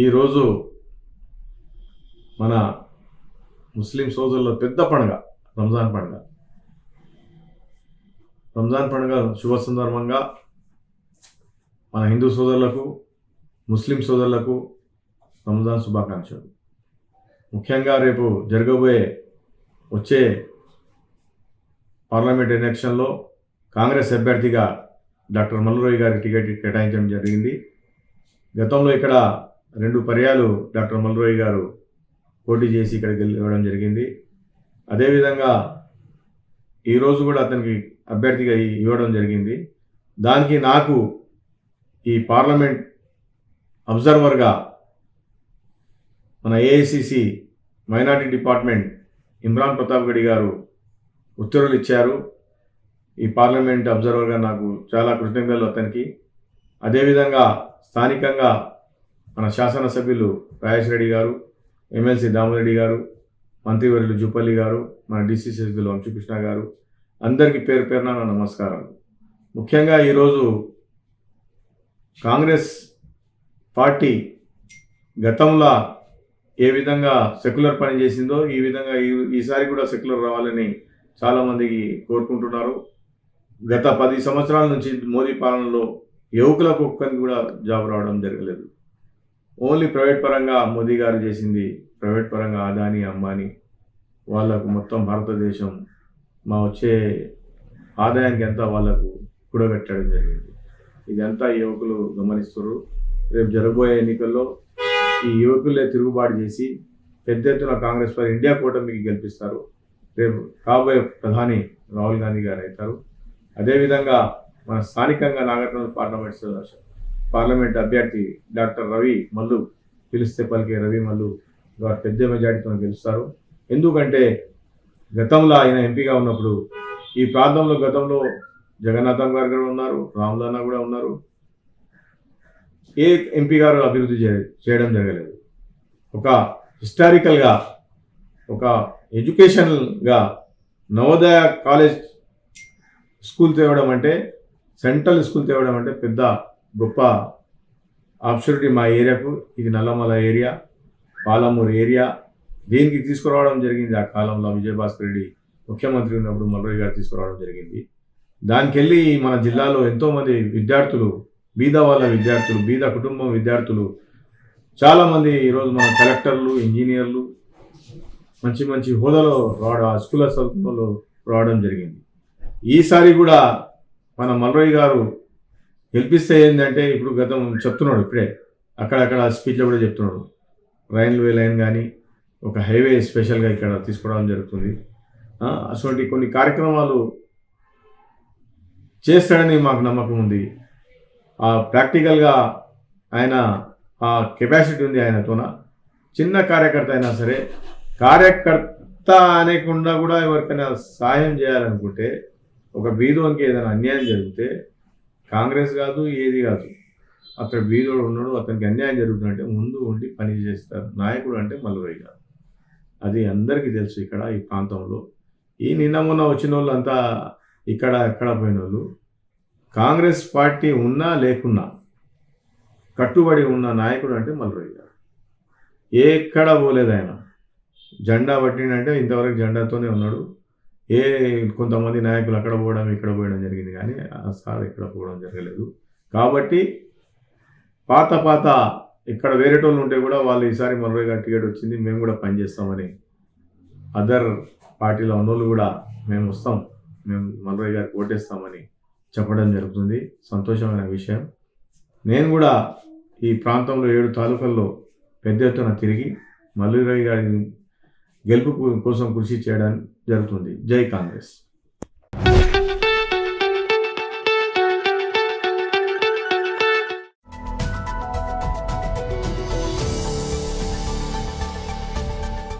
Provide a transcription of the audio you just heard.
ఈరోజు మన ముస్లిం సోదరుల పెద్ద పండుగ రంజాన్ పండుగ. రంజాన్ పండుగ శుభ సందర్భంగా మన హిందూ సోదరులకు, ముస్లిం సోదరులకు రంజాన్ శుభాకాంక్షలు. ముఖ్యంగా రేపు జరగబోయే వచ్చే పార్లమెంట్ ఎలక్షన్లో కాంగ్రెస్ అభ్యర్థిగా డాక్టర్ మల్లు గారికి టికెట్ కేటాయించడం జరిగింది. గతంలో ఇక్కడ 2 పర్యాలు డాక్టర్ మల్లు గారు పోటీ చేసి ఇక్కడ గెలవడం జరిగింది. అదేవిధంగా ఈరోజు కూడా అతనికి అభ్యర్థిగా ఇవ్వడం జరిగింది. దానికి నాకు ఈ పార్లమెంట్ అబ్జర్వర్గా మన AICC minority department Imran Pratap గడి గారు ఉత్తర్వులు ఇచ్చారు. ఈ పార్లమెంట్ అబ్జర్వర్గా నాకు చాలా కృతజ్ఞతలు అతనికి. అదేవిధంగా స్థానికంగా మన శాసనసభ్యులు రాజేష్ రెడ్డి గారు, ఎమ్మెల్సీ దామరెడ్డి గారు, మంత్రివర్యులు జూపల్లి గారు, మన డిసిసి సభ్యులు వంశీకృష్ణ గారు, అందరికీ పేరు పేరున నా నమస్కారాలు. ముఖ్యంగా ఈరోజు కాంగ్రెస్ పార్టీ గతంలో ఏ విధంగా సెక్యులర్ పని చేసిందో ఈ విధంగా ఈసారి కూడా సెక్యులర్ రావాలని చాలామందికి కోరుకుంటున్నారు. గత 10 సంవత్సరాల నుంచి మోదీ పాలనలో యువకులకు ఒక్కరికి కూడా జాబ్ రావడం జరగలేదు. ఓన్లీ ప్రైవేట్ పరంగా మోదీ గారు చేసింది. ప్రైవేట్ పరంగా అదానీ, అంబానీ వాళ్ళకు మొత్తం భారతదేశం మా వచ్చే ఆదాయానికి ఎంత వాళ్ళకు కూడగట్టడం జరిగింది. ఇదంతా యువకులు గమనిస్తారు. రేపు జరగబోయే ఎన్నికల్లో ఈ యువకులే తిరుగుబాటు చేసి పెద్ద ఎత్తున కాంగ్రెస్ పార్టీ ఇండియా కూటమికి గెలిపిస్తారు. రేపు కాబోయే ప్రధాని రాహుల్ గాంధీ గారు అవుతారు. అదేవిధంగా మన స్థానికంగా నాగర్కర్నూలు పార్లమెంట్ అభ్యర్థి డాక్టర్ రవి మల్లు, పిలిస్తే పలికే రవి మల్లు గారు పెద్ద మెజార్టీతో గెలుస్తారు. ఎందుకంటే గతంలో ఆయన ఎంపీగా ఉన్నప్పుడు ఈ ప్రాంతంలో గతంలో జగన్నాథం గారు కూడా ఉన్నారు, రామ్లానా కూడా ఉన్నారు. ఏ ఎంపీ గారు అభివృద్ధి చేయడం జరగలేదు. ఒక హిస్టారికల్గా, ఒక ఎడ్యుకేషనల్గా నవోదయ కాలేజ్ స్కూల్ తేవడం అంటే, సెంట్రల్ స్కూల్ తేవడం అంటే పెద్ద గొప్ప ఆపర్చునిటీ మా ఏరియాకు. ఇది నల్లమల ఏరియా, పాలమూరు ఏరియా. దీనికి తీసుకురావడం జరిగింది. ఆ కాలంలో విజయభాస్కర్ రెడ్డి ముఖ్యమంత్రి ఉన్నప్పుడు మల్లు గారు తీసుకురావడం జరిగింది. దానికి వెళ్ళి మన జిల్లాలో ఎంతోమంది విద్యార్థులు, బీద వాళ్ళ విద్యార్థులు, బీద కుటుంబం విద్యార్థులు చాలామంది ఈరోజు మన కలెక్టర్లు, ఇంజనీర్లు మంచి మంచి హోదాలో రావడం, స్కూల్ చదువులో రావడం జరిగింది. ఈసారి కూడా మన మల్లు గారు గెలిపిస్తే ఏంటంటే, ఇప్పుడు గతం చెప్తున్నాడు, ఇప్పుడే అక్కడక్కడ స్పీచ్లో కూడా చెప్తున్నాడు, రైల్వే లైన్ కానీ ఒక హైవే స్పెషల్గా ఇక్కడ తీసుకురావడం జరుగుతుంది. అటువంటి కొన్ని కార్యక్రమాలు చేస్తాడని మాకు నమ్మకం ఉంది. ప్రాక్టికల్గా ఆయన ఆ కెపాసిటీ ఉంది ఆయనతోన. చిన్న కార్యకర్త అయినా సరే, కార్యకర్త అనేకుండా కూడా ఎవరికైనా సహాయం చేయాలనుకుంటే, ఒక బీదోనికి ఏదైనా అన్యాయం జరిగితే కాంగ్రెస్ కాదు, ఏది కాదు, అక్కడ బీదోడు ఉన్నాడు, అతనికి అన్యాయం జరుగుతుందంటే ముందు ఉండి పని చేస్తారు నాయకుడు అంటే మల్లు గారు. అది అందరికీ తెలుసు. ఇక్కడ ఈ ప్రాంతంలో ఈ నిన్న మొన్న వచ్చిన వాళ్ళు అంతా ఇక్కడ ఎక్కడ పోయిన వాళ్ళు, కాంగ్రెస్ పార్టీ ఉన్నా లేకున్నా కట్టుబడి ఉన్న నాయకుడు అంటే మల్లు గారు. ఎక్కడ పోలేదు ఆయన. జెండా పట్టిండంటే ఇంతవరకు జెండాతోనే ఉన్నాడు. కొంతమంది నాయకులు అక్కడ పోవడం ఇక్కడ పోవడం జరిగింది, కానీ ఆ సార్ ఇక్కడ పోవడం జరగలేదు. కాబట్టి పాత ఇక్కడ వేరేటోళ్ళు ఉంటే కూడా వాళ్ళు ఈసారి మల్లు గారి టికెట్ వచ్చింది, మేము కూడా పనిచేస్తామని అదర్ పార్టీలో ఉన్నోళ్ళు కూడా మేము వస్తాం, మేము మల్లు గారికి ఓటేస్తామని చెప్పడం జరుగుతుంది. సంతోషమైన విషయం. నేను కూడా ఈ ప్రాంతంలో 7 తాలూకాల్లో పెద్ద ఎత్తున తిరిగి మల్లు గారి గెలుపు కోసం కృషి చేయడం జరుగుతుంది. జై కాంగ్రెస్.